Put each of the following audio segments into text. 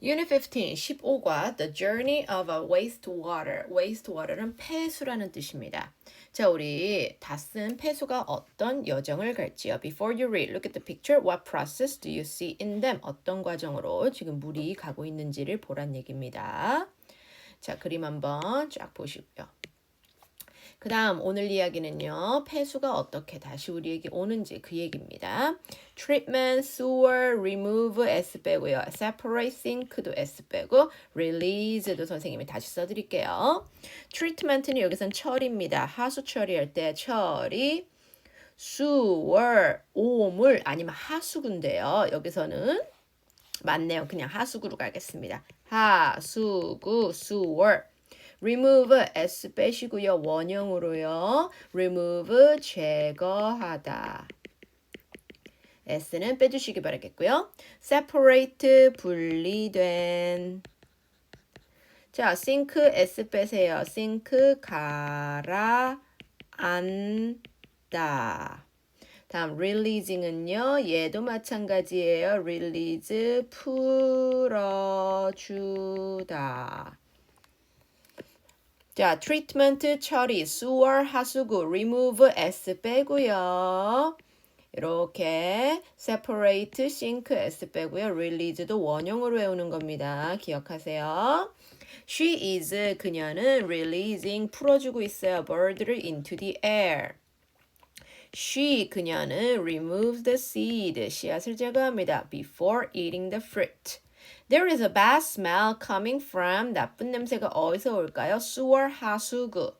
Unit 15, 15과 The Journey of a Wastewater. Wastewater는 폐수라는 뜻입니다. 자, 우리 다 쓴 폐수가 어떤 여정을 갈지요. Before you read, look at the picture. What process do you see in them? 어떤 과정으로 지금 물이 가고 있는지를 보란 얘기입니다. 자, 그림 한번 쫙 보시고요. 그 다음 오늘 이야기는요. 폐수가 어떻게 다시 우리에게 오는지 그 얘기입니다. Treatment, sewer, remove S 빼고요. Separate, sink도 S 빼고 release도 선생님이 다시 써드릴게요. Treatment는 여기선 처리입니다. 하수 처리할 때 처리, sewer, 오물 아니면 하수구인데요. 여기서는 맞네요. 그냥 하수구로 가겠습니다. 하수구, sewer. remove S 빼시고요. 원형으로요. remove 제거하다. S는 빼주시기 바라겠고요. separate 분리된. 자, sink S 빼세요. sink 가라앉다. 다음 releasing은요. 얘도 마찬가지예요. release 풀어주다. 자, 트리트먼트 처리, sewer 하수구, remove S 빼고요. 이렇게 separate, sink S 빼고요. release도 원형으로 외우는 겁니다. 기억하세요. She is, 그녀는 releasing, 풀어주고 있어요. bird를 into the air. She, 그녀는 remove the seed, 씨앗을 제거합니다. before eating the fruit. There is a bad smell coming from, 나쁜 냄새가 어디서 올까요? sewer, 하수구.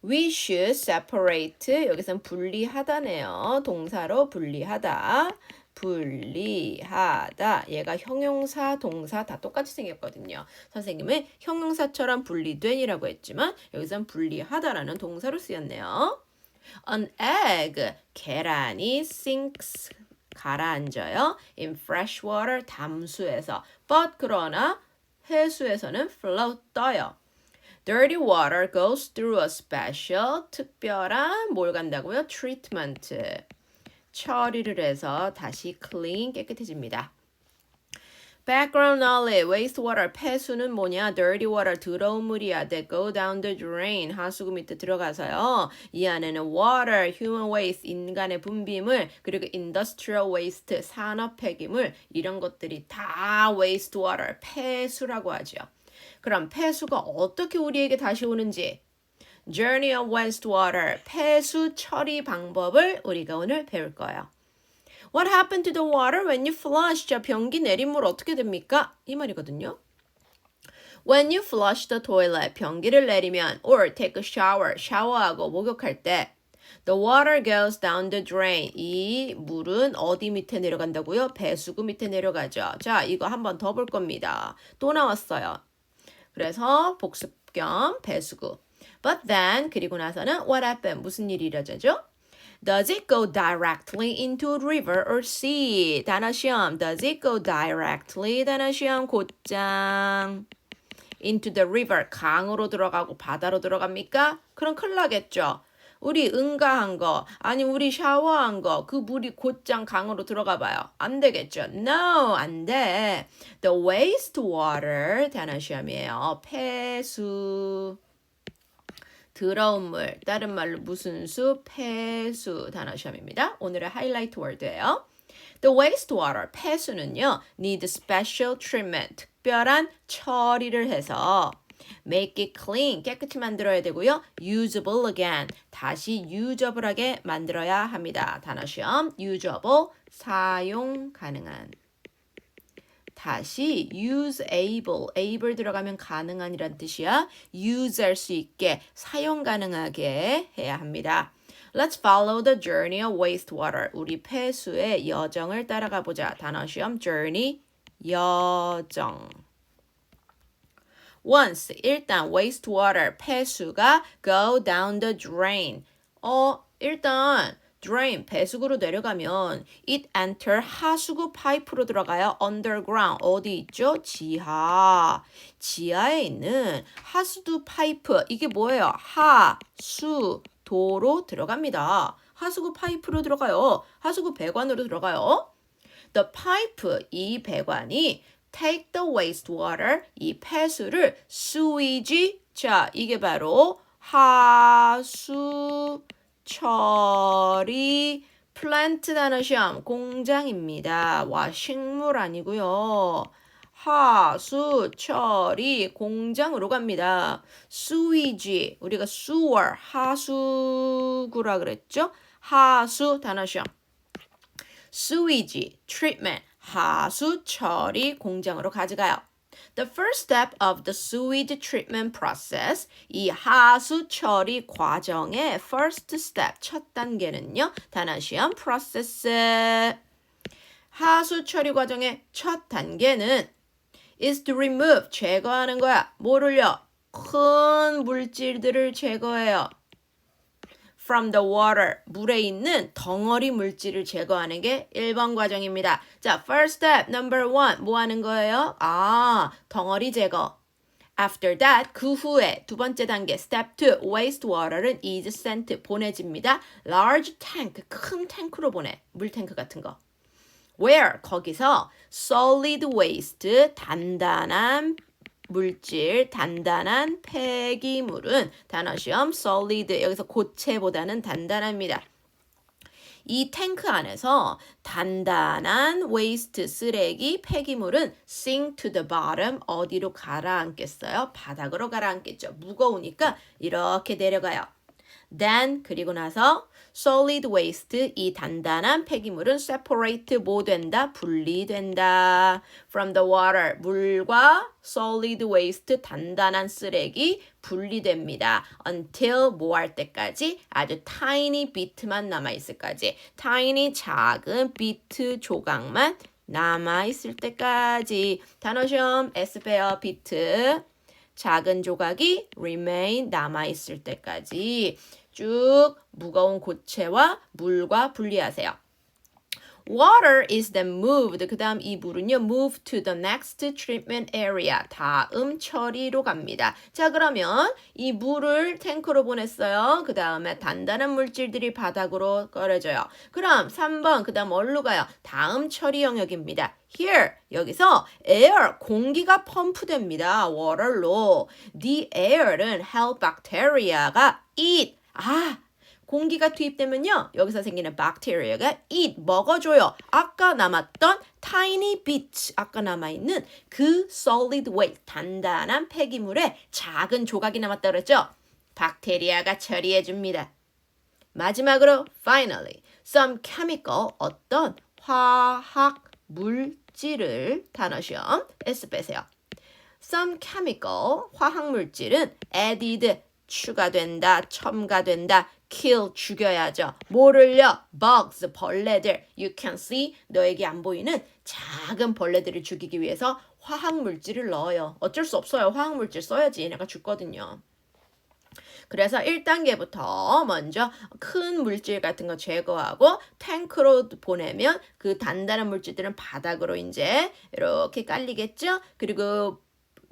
We should separate, 여기선 분리하다네요. 동사로 분리하다. 분리하다. 얘가 형용사, 동사 다 똑같이 생겼거든요. 선생님은 형용사처럼 분리된이라고 했지만 여기선 분리하다라는 동사로 쓰였네요. An egg, 계란이 sinks, 가라앉아요. In fresh water, 담수에서. But 그러나 해수에서는 float, 떠요. Dirty water goes through a special, 특별한 뭘 간다고요? treatment. 처리를 해서 다시 clean, 깨끗해집니다. Background knowledge, wastewater, 폐수는 뭐냐? dirty water, 더러운 물이야. That go down the drain, 하수구 밑에 들어가서요. 이 안에는 water, human waste, 인간의 분비물, 그리고 industrial waste, 산업 폐기물, 이런 것들이 다 wastewater, 폐수라고 하죠. 그럼 폐수가 어떻게 우리에게 다시 오는지 Journey of wastewater, 폐수 처리 방법을 우리가 오늘 배울 거예요. What happened to the water when you flush? 자, 변기 내린 물 어떻게 됩니까? 이 말이거든요. When you flush the toilet, 변기를 내리면 or take a shower, 샤워하고 목욕할 때 the water goes down the drain. 이 물은 어디 밑에 내려간다고요? 배수구 밑에 내려가죠. 자, 이거 한 번 더 볼 겁니다. 또 나왔어요. 그래서 복습 겸 배수구. But then, 그리고 나서는 what happened? 무슨 일이 일어나죠? Does it go directly into a river or sea? 단어 시험. Does it go directly? 단어 시험 곧장. Into the river. 강으로 들어가고 바다로 들어갑니까? 그럼 큰일 나겠죠. 우리 응가한 거, 아니 우리 샤워한 거, 그 물이 곧장 강으로 들어가 봐요. 안 되겠죠. No, 안 돼. The wastewater. 단어 시험이에요. 폐수. 더러운 물, 다른 말로 무슨 수? 폐수 단어 시험입니다. 오늘의 하이라이트 월드예요. The wastewater, 폐수는요, need special treatment, 특별한 처리를 해서 make it clean, 깨끗이 만들어야 되고요. usable again, 다시 유저블하게 만들어야 합니다. 단어 시험, usable, 사용 가능한. 다시 useable, able 들어가면 가능한이란 뜻이야. use할 수 있게, 사용 가능하게 해야 합니다. Let's follow the journey of wastewater. 우리 폐수의 여정을 따라가 보자. 단어 시험 journey, 여정. Once, 일단 wastewater, 폐수가 go down the drain. 일단 drain, 배수구로 내려가면 it enter, 하수구 파이프로 들어가요. underground, 어디 있죠? 지하. 지하에 있는 하수도 파이프, 이게 뭐예요? 하수도로 들어갑니다. 하수구 파이프로 들어가요. 하수구 배관으로 들어가요. The pipe, 이 배관이 take the wastewater, 이 폐수를 sewage, 자, 이게 바로 하수 처리 플랜트 단어 시험 공장입니다. 와, 식물 아니고요. 하수 처리 공장으로 갑니다. sewage, 우리가 sewer, 하수구라 그랬죠? 하수 단어 시험. sewage, treatment, 하수 처리 공장으로 가져가요. The first step of the sewage treatment process, 이 하수 처리 과정의 first step, 첫 단계는요. 단어 시험 process. 하수 처리 과정의 첫 단계는 is to remove, 제거하는 거야. 뭐를요? 큰 물질들을 제거해요. From the water, 물에 있는 덩어리 물질을 제거하는 게 1번 과정입니다. 자, first step, number 1, 뭐 하는 거예요? 덩어리 제거. After that, 그 후에 두 번째 단계, step 2, wastewater는 is sent, 보내집니다. Large tank, 큰 탱크로 보내, 물탱크 같은 거. Where, 거기서 solid waste, 단단한 물질, 단단한 폐기물은 단어 시험 solid, 여기서 고체보다는 단단합니다. 이 탱크 안에서 단단한 waste, 쓰레기, 폐기물은 sink to the bottom, 어디로 가라앉겠어요? 바닥으로 가라앉겠죠. 무거우니까 이렇게 내려가요. Then, 그리고 나서 solid waste, 이 단단한 폐기물은 separate, 뭐 된다? 분리된다. From the water, 물과 solid waste, 단단한 쓰레기 분리됩니다. Until 뭐 할 때까지? 아주 tiny bit만 남아있을까지. tiny, 작은 bit, 조각만 남아있을 때까지. 단어 시험, S 배어 bit. 작은 조각이 remain, 남아있을 때까지 쭉 무거운 고체와 물과 분리하세요. Water is then moved. 그 다음 이 물은요, move to the next treatment area. 다음 처리로 갑니다. 자, 그러면 이 물을 탱크로 보냈어요. 그 다음에 단단한 물질들이 바닥으로 떨어져요. 그럼 3번, 그 다음 어디로 가요? 다음 처리 영역입니다. Here, 여기서 air, 공기가 펌프됩니다. water로. The air는 help bacteria가 eat. 공기가 투입되면요. 여기서 생기는 bacteria가 eat, 먹어줘요. 아까 남았던 tiny bits, 아까 남아있는 그 solid waste, 단단한 폐기물에 작은 조각이 남았다 그랬죠. 박테리아가 처리해줍니다. 마지막으로 finally, some chemical, 어떤 화학 물질을 단어 시험 S 빼세요. Some chemical, 화학 물질은 added, 추가된다, 첨가된다, kill, 죽여야죠. 뭐를요? bugs, 벌레들. You can see, 너에게 안 보이는 작은 벌레들을 죽이기 위해서 화학 물질을 넣어요. 어쩔 수 없어요. 화학 물질 써야지 얘네가 죽거든요. 그래서 1단계부터 먼저 큰 물질 같은 거 제거하고 탱크로 보내면 그 단단한 물질들은 바닥으로 이제 이렇게 깔리겠죠? 그리고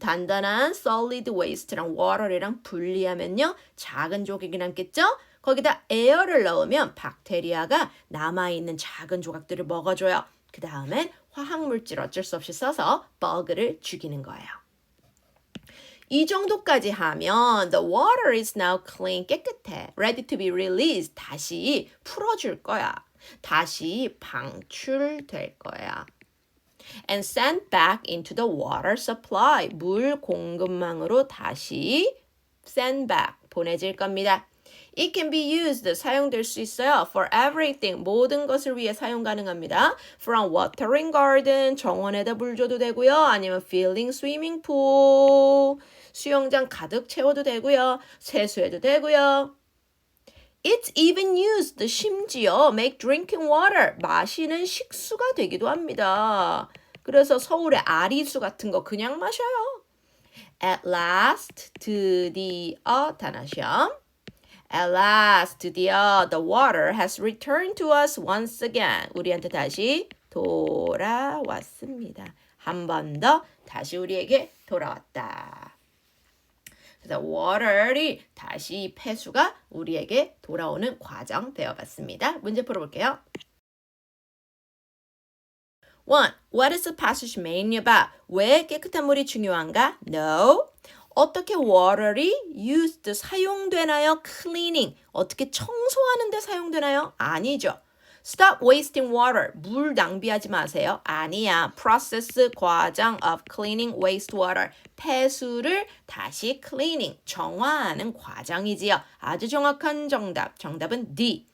단단한 solid waste랑 water랑 분리하면요. 작은 조각이 남겠죠? 거기다 에어를 넣으면 박테리아가 남아있는 작은 조각들을 먹어줘요. 그 다음엔 화학물질 어쩔 수 없이 써서 버그를 죽이는 거예요. 이 정도까지 하면 the water is now clean, 깨끗해. Ready to be released. 다시 풀어줄 거야. 다시 방출될 거야. And sent back into the water supply. 물 공급망으로 다시 send back, 보내질 겁니다. It can be used, 사용될 수 있어요. For everything, 모든 것을 위해 사용 가능합니다. From watering garden, 정원에다 물 줘도 되고요. 아니면 filling swimming pool, 수영장 가득 채워도 되고요. 세수해도 되고요. It's even used, 심지어 make drinking water, 마시는 식수가 되기도 합니다. 그래서 서울의 아리수 같은 거 그냥 마셔요. At last, 드디어, 단어 시험. At last, 드디어, the water has returned to us once again. 우리한테 다시 돌아왔습니다. 한 번 더 다시 우리에게 돌아왔다. 그래서 water이 다시 폐수가 우리에게 돌아오는 과정 배워봤습니다. 문제 풀어볼게요. 1. What is the passage mainly about? 왜 깨끗한 물이 중요한가? No. 어떻게 water이 used, 사용되나요? Cleaning, 어떻게 청소하는 데 사용되나요? 아니죠. Stop wasting water, 물 낭비하지 마세요. 아니야. Process, 과정 of cleaning wastewater, 폐수를 다시 cleaning, 정화하는 과정이지요. 아주 정확한 정답. 정답은 D.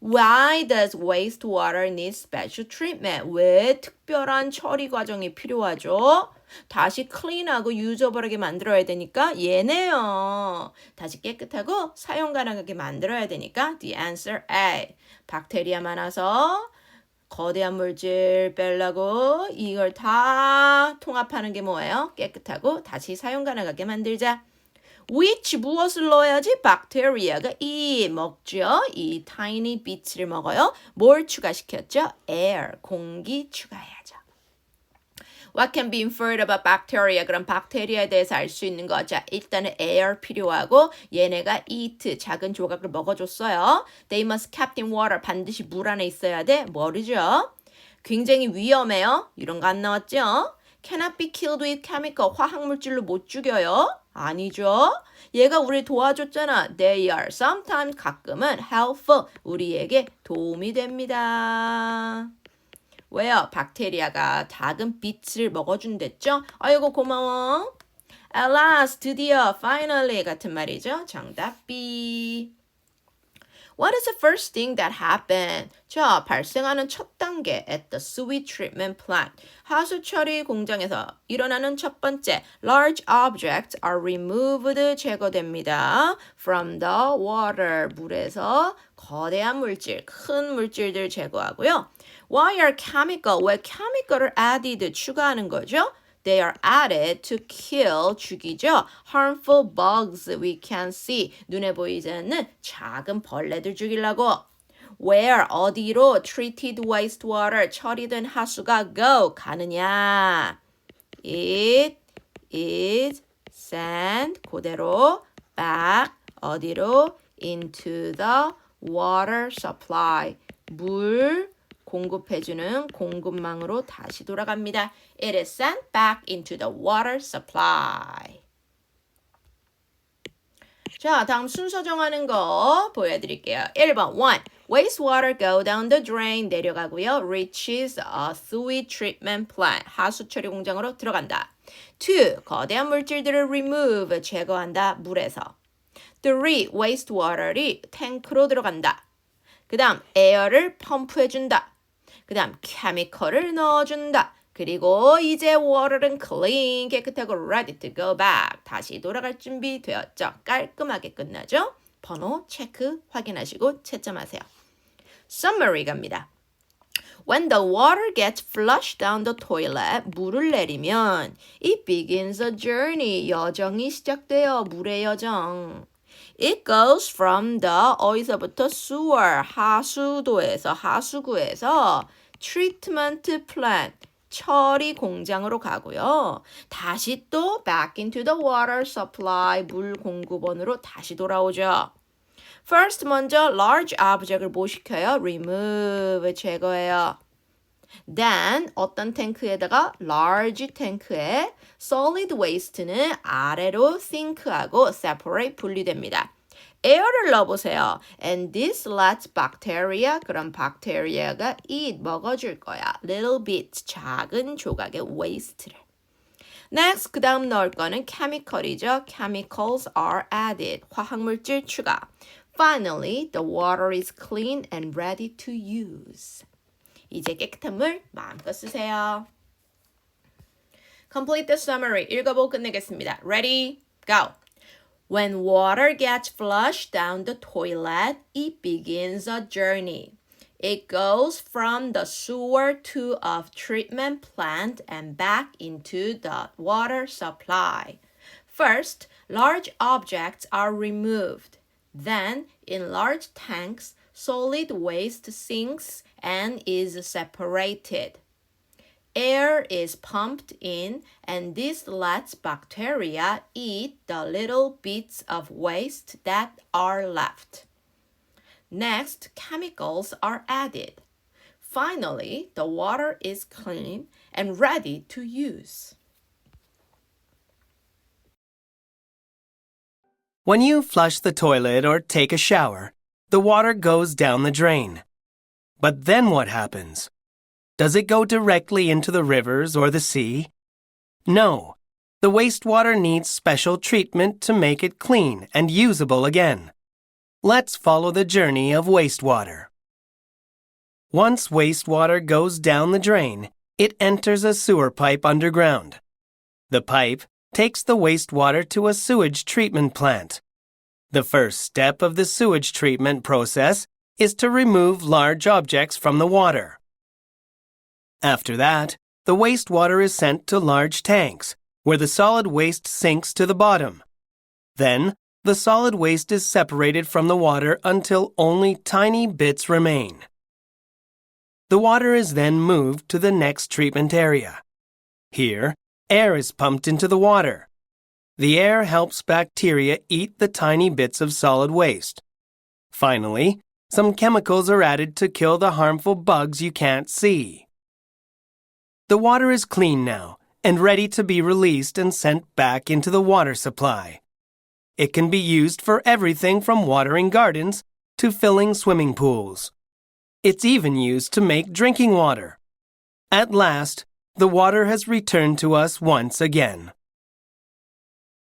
Why does wastewater need special treatment? 왜 특별한 처리 과정이 필요하죠? 다시 clean하고 유저블하게 만들어야 되니까 얘네요. 다시 깨끗하고 사용 가능하게 만들어야 되니까 the answer A. 박테리아 많아서 거대한 물질 빼려고 이걸 다 통합하는 게 뭐예요? 깨끗하고 다시 사용 가능하게 만들자. which 무엇을 넣어야지? bacteria가 먹죠. 이 tiny bits를 먹어요. 뭘 추가시켰죠? air, 공기 추가해야죠. What can be inferred about bacteria? 그럼 박테리아에 대해서 알 수 있는 거. 자, 일단은 air 필요하고 얘네가 eat, 작은 조각을 먹어줬어요. They must kept in water, 반드시 물 안에 있어야 돼. 모르죠? 굉장히 위험해요. 이런 거 안 나왔죠? Cannot be killed with chemical, 화학물질로 못 죽여요. 아니죠. 얘가 우리 도와줬잖아. They are sometimes, 가끔은 helpful, 우리에게 도움이 됩니다. 왜요? 박테리아가 작은 빛을 먹어준댔죠? 아이고 고마워. At last, 드디어, finally 같은 말이죠. 정답 B. What is the first thing that happened? 자, 발생하는 첫 단계 at the sewage treatment plant. 하수 처리 공장에서 일어나는 첫 번째 large objects are removed, 제거됩니다. from the water, 물에서 거대한 물질, 큰 물질들 제거하고요. Why are chemical? 왜 chemical을 added, 추가하는 거죠? They are added to kill, 죽이죠. harmful bugs we can see, 눈에 보이지 않는 작은 벌레들 죽이려고. Where, 어디로 treated wastewater, 처리된 하수가 go, 가느냐. It is sent, 그대로 back, 어디로? into the water supply, 물 공급해주는 공급망으로 다시 돌아갑니다. It is sent back into the water supply. 자, 다음 순서 정하는 거 보여드릴게요. 1번 1. Wastewater go down the drain, 내려가고요. Reaches a sewage treatment plant, 하수 처리 공장으로 들어간다. 2. 거대한 물질들을 remove, 제거한다. 물에서. 3. wastewater이 탱크로 들어간다. 그 다음 air를 펌프해준다. 그 다음 chemical을 넣어준다. 그리고 이제 water는 clean, 깨끗하고 ready to go back. 다시 돌아갈 준비 되었죠. 깔끔하게 끝나죠. 번호 체크 확인하시고 채점하세요. Summary 갑니다. When the water gets flushed down the toilet, 물을 내리면 it begins a journey, 여정이 시작돼요. 물의 여정. It goes from the, 어디서부터? sewer, 하수도에서, 하수구에서 treatment plant, 처리 공장으로 가고요. 다시 또 back into the water supply, 물 공급원으로 다시 돌아오죠. First 먼저 large object을 뭐 시켜요? remove, 제거해요. Then 어떤 탱크에다가 large 탱크에 solid waste는 아래로 sink하고 separate, 분리됩니다. air를 넣어보세요. And this lets bacteria, 그럼 박테리아가 eat, 먹어줄 거야. little bit, 작은 조각의 waste를. Next, 그 다음 넣을 거는 chemical이죠. Chemicals are added, 화학물질 추가. Finally, the water is clean and ready to use. 이제 깨끗한 물 마음껏 쓰세요. Complete the summary. 읽어보고 끝내겠습니다. Ready? Go! When water gets flushed down the toilet, it begins a journey. It goes from the sewer to a treatment plant and back into the water supply. First, large objects are removed. Then, in large tanks, solid waste sinks and is separated. Air is pumped in, and this lets bacteria eat the little bits of waste that are left. Next, chemicals are added. Finally, the water is clean and ready to use. When you flush the toilet or take a shower, the water goes down the drain. But then what happens? Does it go directly into the rivers or the sea? No. The wastewater needs special treatment to make it clean and usable again. Let's follow the journey of wastewater. Once wastewater goes down the drain, it enters a sewer pipe underground. The pipe takes the wastewater to a sewage treatment plant. The first step of the sewage treatment process is to remove large objects from the water. After that, the wastewater is sent to large tanks, where the solid waste sinks to the bottom. Then, the solid waste is separated from the water until only tiny bits remain. The water is then moved to the next treatment area. Here, air is pumped into the water. The air helps bacteria eat the tiny bits of solid waste. Finally, some chemicals are added to kill the harmful bugs you can't see. The water is clean now and ready to be released and sent back into the water supply. It can be used for everything from watering gardens to filling swimming pools. It's even used to make drinking water. At last, the water has returned to us once again.